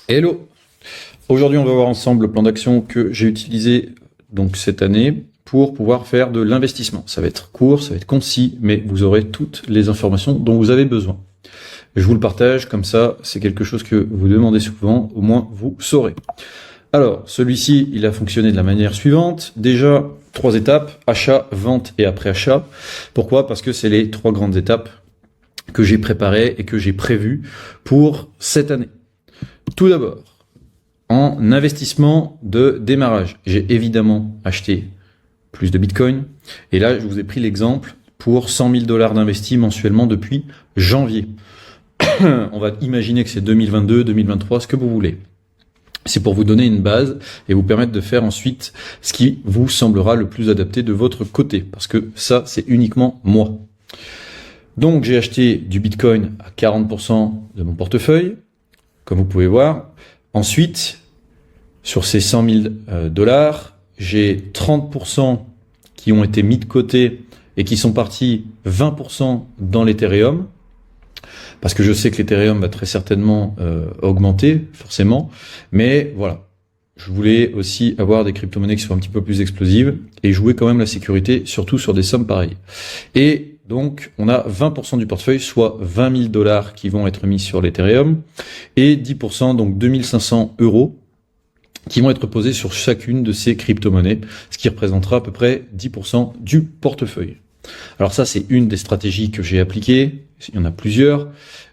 Hello! Aujourd'hui, on va voir ensemble le plan d'action que j'ai utilisé donc cette année pour pouvoir faire de l'investissement. Ça va être court, ça va être concis, mais vous aurez toutes les informations dont vous avez besoin. Je vous le partage, comme ça, c'est quelque chose que vous demandez souvent, au moins vous saurez. Alors, celui-ci, il a fonctionné de la manière suivante. Déjà, 3 étapes, achat, vente et après-achat. Pourquoi? Parce que c'est les 3 grandes étapes que j'ai préparées et que j'ai prévues pour cette année. Tout d'abord, en investissement de démarrage, j'ai évidemment acheté plus de Bitcoin. Et là, je vous ai pris l'exemple pour 100 000 $ d'investis mensuellement depuis janvier. On va imaginer que c'est 2022, 2023, ce que vous voulez. C'est pour vous donner une base et vous permettre de faire ensuite ce qui vous semblera le plus adapté de votre côté. Parce que ça, c'est uniquement moi. Donc, j'ai acheté du Bitcoin à 40% de mon portefeuille, comme vous pouvez voir. Ensuite, sur ces 100 000 $, j'ai 30% qui ont été mis de côté et qui sont partis 20% dans l'Ethereum. Parce que je sais que l'Ethereum va très certainement augmenter, forcément. Mais voilà, je voulais aussi avoir des crypto-monnaies qui soient un petit peu plus explosives et jouer quand même la sécurité, surtout sur des sommes pareilles. Et donc, on a 20% du portefeuille, soit 20 000 $ qui vont être mis sur l'Ethereum et 10%, donc 2 500 € qui vont être posés sur chacune de ces crypto-monnaies, ce qui représentera à peu près 10% du portefeuille. Alors ça, c'est une des stratégies que j'ai appliquées. Il y en a plusieurs.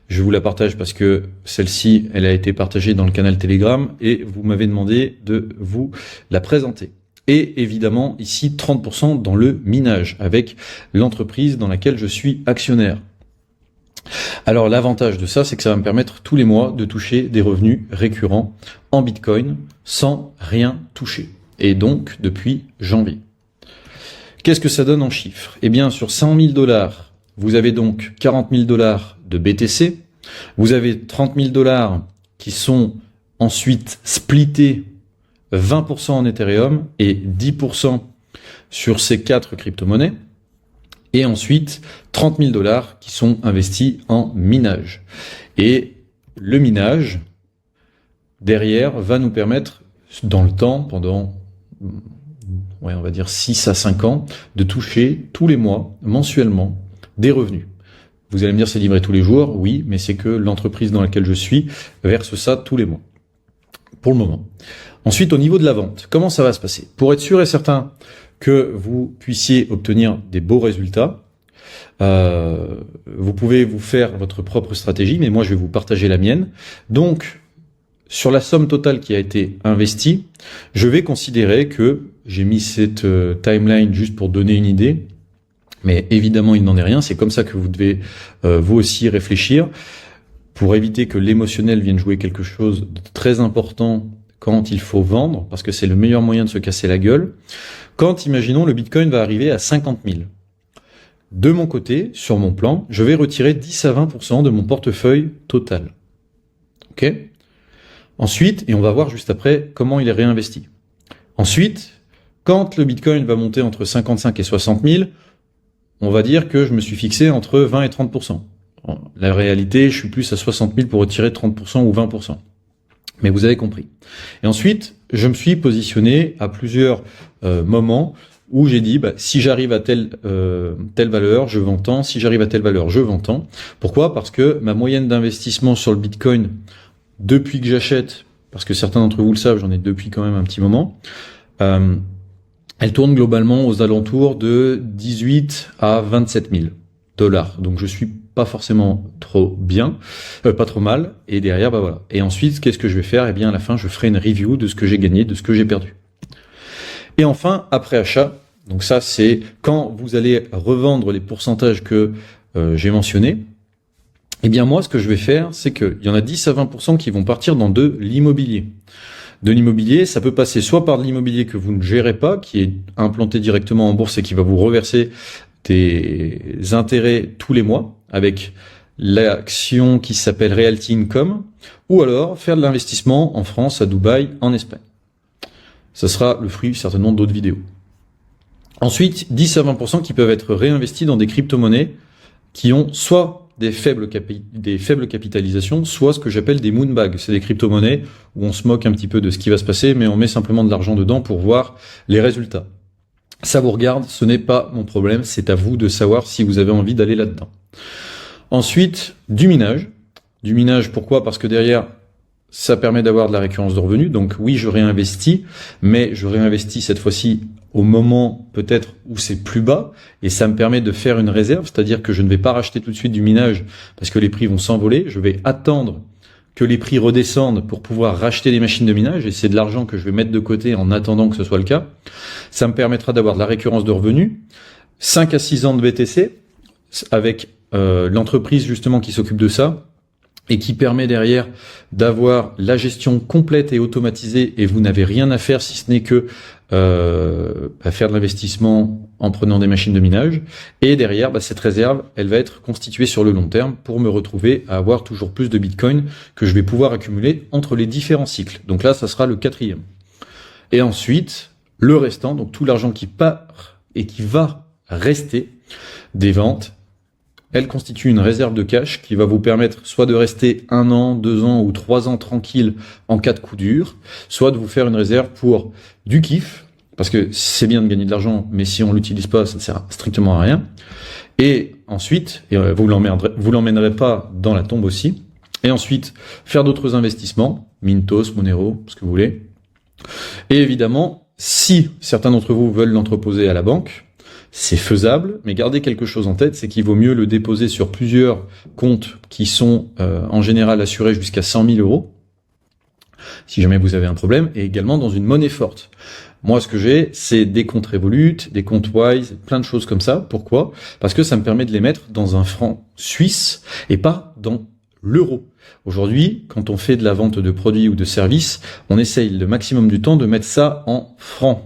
Je vous la partage parce que celle-ci, elle a été partagée dans le canal Telegram et vous m'avez demandé de vous la présenter. Et évidemment, ici, 30% dans le minage avec l'entreprise dans laquelle je suis actionnaire. Alors l'avantage de ça, c'est que ça va me permettre tous les mois de toucher des revenus récurrents en Bitcoin sans rien toucher. Et donc, depuis janvier. Qu'est-ce que ça donne en chiffres? Eh bien, sur 100 000 $, vous avez donc 40 000 $ de BTC. Vous avez 30 000 $ qui sont ensuite splittés 20% en Ethereum et 10% sur ces 4 crypto-monnaies. Et ensuite, 30 000 $ qui sont investis en minage. Et le minage, derrière, va nous permettre, dans le temps, pendant on va dire 6 à 5 ans, de toucher tous les mois, mensuellement, des revenus. Vous allez me dire, c'est livré tous les jours. Oui, mais c'est que l'entreprise dans laquelle je suis verse ça tous les mois, pour le moment. Ensuite, au niveau de la vente, comment ça va se passer? Pour être sûr et certain que vous puissiez obtenir des beaux résultats, vous pouvez vous faire votre propre stratégie, mais moi, je vais vous partager la mienne. Donc, sur la somme totale qui a été investie, je vais considérer que j'ai mis cette timeline juste pour donner une idée, mais évidemment, il n'en est rien. C'est comme ça que vous devez vous aussi réfléchir pour éviter que l'émotionnel vienne jouer quelque chose de très important quand il faut vendre, parce que c'est le meilleur moyen de se casser la gueule. Quand, imaginons, le Bitcoin va arriver à 50 000. De mon côté, sur mon plan, je vais retirer 10 à 20% de mon portefeuille total. Ok ? Ensuite, et on va voir juste après comment il est réinvesti. Ensuite, quand le Bitcoin va monter entre 55 et 60 000, on va dire que je me suis fixé entre 20 et 30%. La réalité, je suis plus à 60 000 pour retirer 30% ou 20%. Mais vous avez compris. Et ensuite, je me suis positionné à plusieurs moments où j'ai dit, si j'arrive à telle valeur, je vends tant. Si j'arrive à telle valeur, je vends tant. Pourquoi? Parce que ma moyenne d'investissement sur le Bitcoin, depuis que j'achète, parce que certains d'entre vous le savent, j'en ai depuis quand même un petit moment, elle tourne globalement aux alentours de 18 à 27 000 $. Donc je suis pas forcément trop bien, pas trop mal. Et derrière, voilà. Et ensuite, qu'est-ce que je vais faire? Eh bien, à la fin, je ferai une review de ce que j'ai gagné, de ce que j'ai perdu. Et enfin, après achat. Donc ça, c'est quand vous allez revendre les pourcentages que j'ai mentionnés. Eh bien, moi, ce que je vais faire, c'est qu'il y en a 10 à 20% qui vont partir dans de l'immobilier. De l'immobilier, ça peut passer soit par de l'immobilier que vous ne gérez pas, qui est implanté directement en bourse et qui va vous reverser des intérêts tous les mois avec l'action qui s'appelle Realty Income, ou alors faire de l'investissement en France, à Dubaï, en Espagne. Ça sera le fruit certainement d'autres vidéos. Ensuite, 10 à 20% qui peuvent être réinvestis dans des crypto-monnaies qui ont soit des faibles capitalisations, soit ce que j'appelle des moonbags. C'est des crypto-monnaies où on se moque un petit peu de ce qui va se passer, mais on met simplement de l'argent dedans pour voir les résultats. Ça vous regarde, ce n'est pas mon problème, c'est à vous de savoir si vous avez envie d'aller là-dedans. Ensuite, du minage. Du minage, pourquoi? Parce que derrière, ça permet d'avoir de la récurrence de revenus. Donc oui, je réinvestis, mais je réinvestis cette fois-ci au moment peut-être où c'est plus bas, et ça me permet de faire une réserve, c'est-à-dire que je ne vais pas racheter tout de suite du minage parce que les prix vont s'envoler, je vais attendre que les prix redescendent pour pouvoir racheter des machines de minage, et c'est de l'argent que je vais mettre de côté en attendant que ce soit le cas. Ça me permettra d'avoir de la récurrence de revenus, 5 à 6 ans de BTC, avec l'entreprise justement qui s'occupe de ça, et qui permet derrière d'avoir la gestion complète et automatisée, et vous n'avez rien à faire si ce n'est que faire de l'investissement en prenant des machines de minage. Et derrière, cette réserve, elle va être constituée sur le long terme pour me retrouver à avoir toujours plus de Bitcoin que je vais pouvoir accumuler entre les différents cycles. Donc là, ça sera le 4e. Et ensuite, le restant, donc tout l'argent qui part et qui va rester des ventes, elle constitue une réserve de cash qui va vous permettre soit de rester 1 an, 2 ans ou 3 ans tranquille en cas de coup dur, soit de vous faire une réserve pour du kiff, parce que c'est bien de gagner de l'argent, mais si on l'utilise pas, ça ne sert strictement à rien. Et ensuite, vous l'emmènerez pas dans la tombe aussi. Et ensuite, faire d'autres investissements, Mintos, Monero, ce que vous voulez. Et évidemment, si certains d'entre vous veulent l'entreposer à la banque, c'est faisable, mais gardez quelque chose en tête, c'est qu'il vaut mieux le déposer sur plusieurs comptes qui sont en général assurés jusqu'à 100 000 euros, si jamais vous avez un problème, et également dans une monnaie forte. Moi, ce que j'ai, c'est des comptes Revolut, des comptes Wise, plein de choses comme ça. Pourquoi? Parce que ça me permet de les mettre dans un franc suisse et pas dans l'euro. Aujourd'hui, quand on fait de la vente de produits ou de services, on essaye le maximum du temps de mettre ça en francs,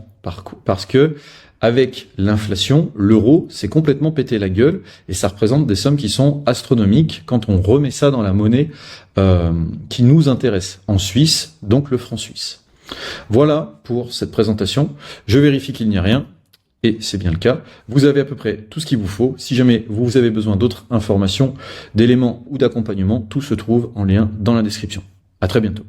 parce que avec l'inflation, l'euro s'est complètement pété la gueule et ça représente des sommes qui sont astronomiques quand on remet ça dans la monnaie qui nous intéresse, en Suisse, donc le franc suisse. Voilà pour cette présentation. Je vérifie qu'il n'y a rien, et c'est bien le cas. Vous avez à peu près tout ce qu'il vous faut. Si jamais vous avez besoin d'autres informations, d'éléments ou d'accompagnement, tout se trouve en lien dans la description. À très bientôt.